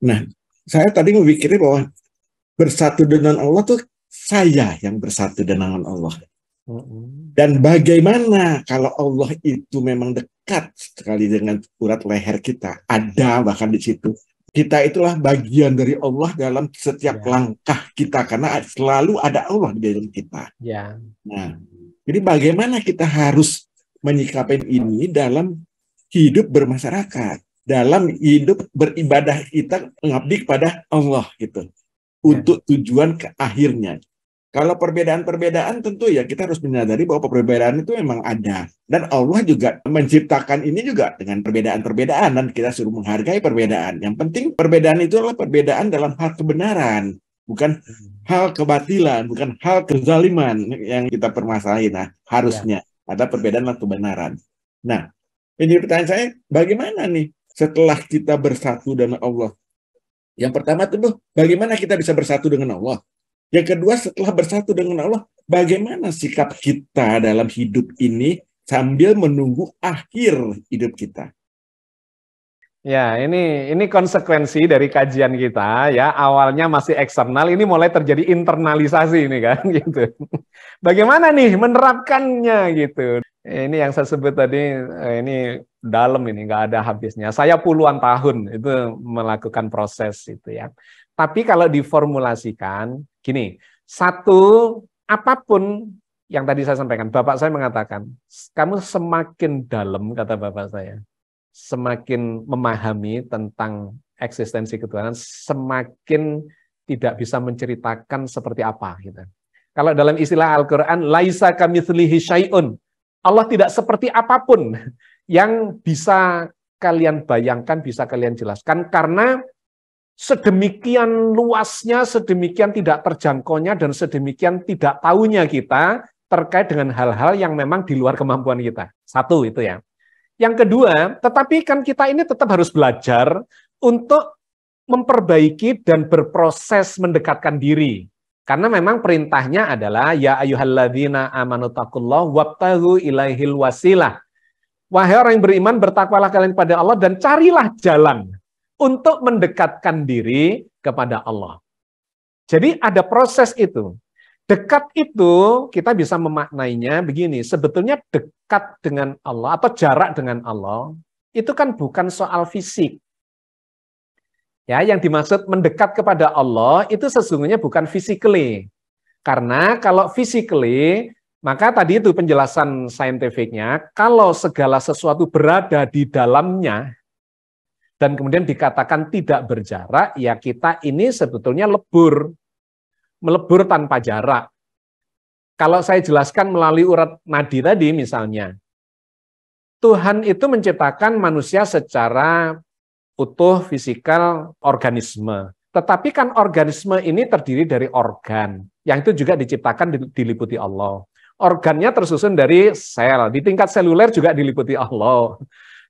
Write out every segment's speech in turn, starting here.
Nah, saya tadi memikirnya bahwa bersatu dengan Allah tuh saya yang bersatu dengan Allah. Dan bagaimana kalau Allah itu memang dekat sekali dengan urat leher kita, ada bahkan di situ. Kita itulah bagian dari Allah dalam setiap langkah kita, karena selalu ada Allah di dalam kita. Nah, jadi bagaimana kita harus menyikapi ini dalam hidup bermasyarakat, dalam hidup beribadah kita mengabdi kepada Allah gitu, untuk tujuan ke akhirnya. Kalau perbedaan-perbedaan tentu ya kita harus menyadari bahwa perbedaan itu memang ada. Dan Allah juga menciptakan ini juga dengan perbedaan-perbedaan, dan kita suruh menghargai perbedaan. Yang penting perbedaan itu adalah perbedaan dalam hal kebenaran, bukan hal kebatilan, bukan hal kezaliman yang kita permasalahin. Nah, harusnya ada perbedaan dalam kebenaran. Nah, ini pertanyaan saya, bagaimana nih setelah kita bersatu dengan Allah? Yang pertama itu, bagaimana kita bisa bersatu dengan Allah? Yang kedua, setelah bersatu dengan Allah, bagaimana sikap kita dalam hidup ini sambil menunggu akhir hidup kita? Ya, ini konsekuensi dari kajian kita ya. Awalnya masih eksternal, ini mulai terjadi internalisasi ini kan gitu. Bagaimana nih menerapkannya gitu. Ini yang saya sebut tadi, ini dalam, ini nggak ada habisnya. Saya puluhan tahun itu melakukan proses itu ya. Tapi kalau diformulasikan, gini, satu, apapun yang tadi saya sampaikan, Bapak saya mengatakan, kamu semakin dalam, kata Bapak saya, semakin memahami tentang eksistensi ketuhanan, semakin tidak bisa menceritakan seperti apa. Gitu. Kalau dalam istilah Al-Quran, laisa kamitslihi syai'un, Allah tidak seperti apapun yang bisa kalian bayangkan, bisa kalian jelaskan, karena sedemikian luasnya, sedemikian tidak terjangkaunya, dan sedemikian tidak tahunya kita terkait dengan hal-hal yang memang di luar kemampuan kita. Satu itu ya. Yang kedua, tetapi kan kita ini tetap harus belajar untuk memperbaiki dan berproses mendekatkan diri. Karena memang perintahnya adalah ya ayyuhalladzina amanu taqullaha wabtaghu ilaihil wasilah. Wahai orang yang beriman, bertakwalah kalian kepada Allah dan carilah jalan untuk mendekatkan diri kepada Allah. Jadi ada proses itu. Dekat itu kita bisa memaknainya begini, sebetulnya dekat dengan Allah atau jarak dengan Allah itu kan bukan soal fisik. Ya, yang dimaksud mendekat kepada Allah itu sesungguhnya bukan physically. Karena kalau physically, maka tadi itu penjelasan saintifiknya, kalau segala sesuatu berada di dalamnya, dan kemudian dikatakan tidak berjarak, ya kita ini sebetulnya lebur. Melebur tanpa jarak. Kalau saya jelaskan melalui urat nadi tadi misalnya, Tuhan itu menciptakan manusia secara utuh, fisikal, organisme. Tetapi kan organisme ini terdiri dari organ, yang itu juga diciptakan diliputi Allah. Organnya tersusun dari sel, di tingkat seluler juga diliputi Allah.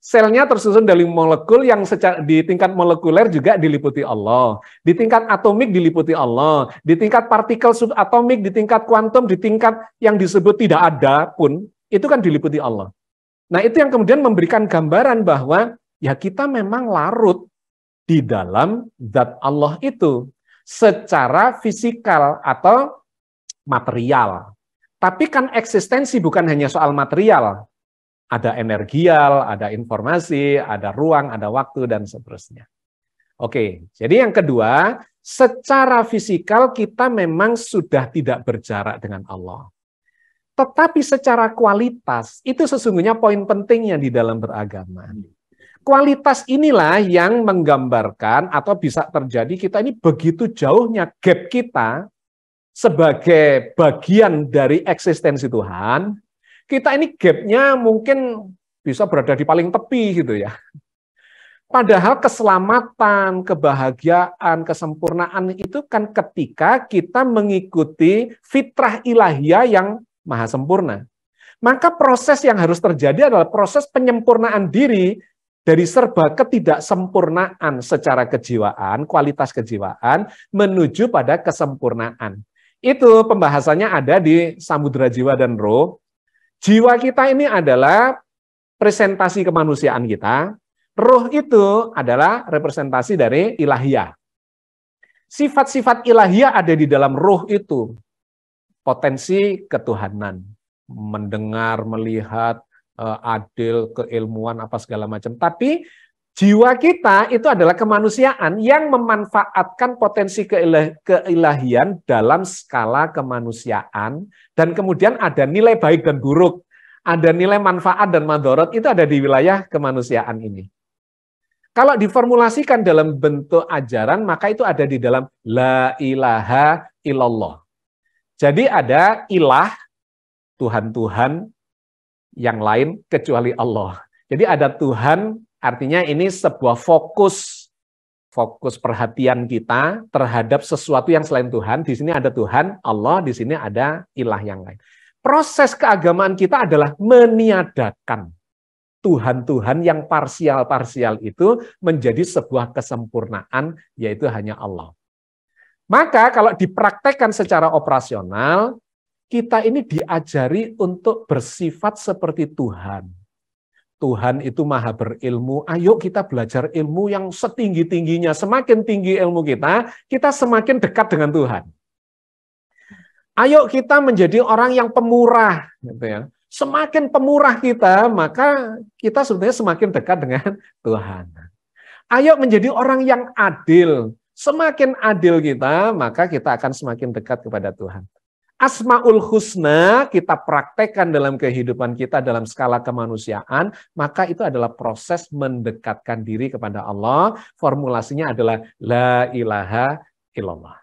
Selnya tersusun dari molekul yang di tingkat molekuler juga diliputi Allah. Di tingkat atomik diliputi Allah. Di tingkat partikel subatomik, di tingkat kuantum, di tingkat yang disebut tidak ada pun, itu kan diliputi Allah. Nah itu yang kemudian memberikan gambaran bahwa ya kita memang larut di dalam zat Allah itu. Secara fisikal atau material. Tapi kan eksistensi bukan hanya soal material. Ada energial, ada informasi, ada ruang, ada waktu, dan seterusnya. Oke, jadi yang kedua, secara fisikal kita memang sudah tidak berjarak dengan Allah. Tetapi secara kualitas, itu sesungguhnya poin pentingnya di dalam beragama. Kualitas inilah yang menggambarkan atau bisa terjadi kita ini begitu jauhnya gap kita sebagai bagian dari eksistensi Tuhan. Kita ini gapnya mungkin bisa berada di paling tepi gitu ya. Padahal keselamatan, kebahagiaan, kesempurnaan itu kan ketika kita mengikuti fitrah ilahiyah yang maha sempurna. Maka proses yang harus terjadi adalah proses penyempurnaan diri dari serba ketidaksempurnaan secara kejiwaan, kualitas kejiwaan, menuju pada kesempurnaan. Itu pembahasannya ada di Samudra Jiwa dan Roh. Jiwa kita ini adalah presentasi kemanusiaan kita, Ruh itu adalah representasi dari ilahiyah. Sifat-sifat ilahiyah ada di dalam ruh itu. Potensi ketuhanan, mendengar, melihat, adil, keilmuan, apa segala macam. Tapi jiwa kita itu adalah kemanusiaan yang memanfaatkan potensi keilahian dalam skala kemanusiaan, dan kemudian ada nilai baik dan buruk, ada nilai manfaat dan madharat, itu ada di wilayah kemanusiaan ini. Kalau diformulasikan dalam bentuk ajaran, maka itu ada di dalam la ilaha illallah. Jadi ada ilah, Tuhan-Tuhan yang lain kecuali Allah. Jadi ada Tuhan, artinya ini sebuah fokus perhatian kita terhadap sesuatu yang selain Tuhan. Di sini ada Tuhan, Allah, di sini ada ilah yang lain. Proses keagamaan kita adalah meniadakan Tuhan-Tuhan yang parsial-parsial itu menjadi sebuah kesempurnaan, yaitu hanya Allah. Maka kalau dipraktekkan secara operasional, kita ini diajari untuk bersifat seperti Tuhan. Tuhan itu maha berilmu, ayo kita belajar ilmu yang setinggi-tingginya. Semakin tinggi ilmu kita semakin dekat dengan Tuhan. Ayo kita menjadi orang yang pemurah, gitu ya. Semakin pemurah kita, maka kita sebenarnya semakin dekat dengan Tuhan. Ayo menjadi orang yang adil. Semakin adil kita, maka kita akan semakin dekat kepada Tuhan. Asmaul Husna kita praktekkan dalam kehidupan kita dalam skala kemanusiaan, maka itu adalah proses mendekatkan diri kepada Allah. Formulasinya adalah la ilaha illallah.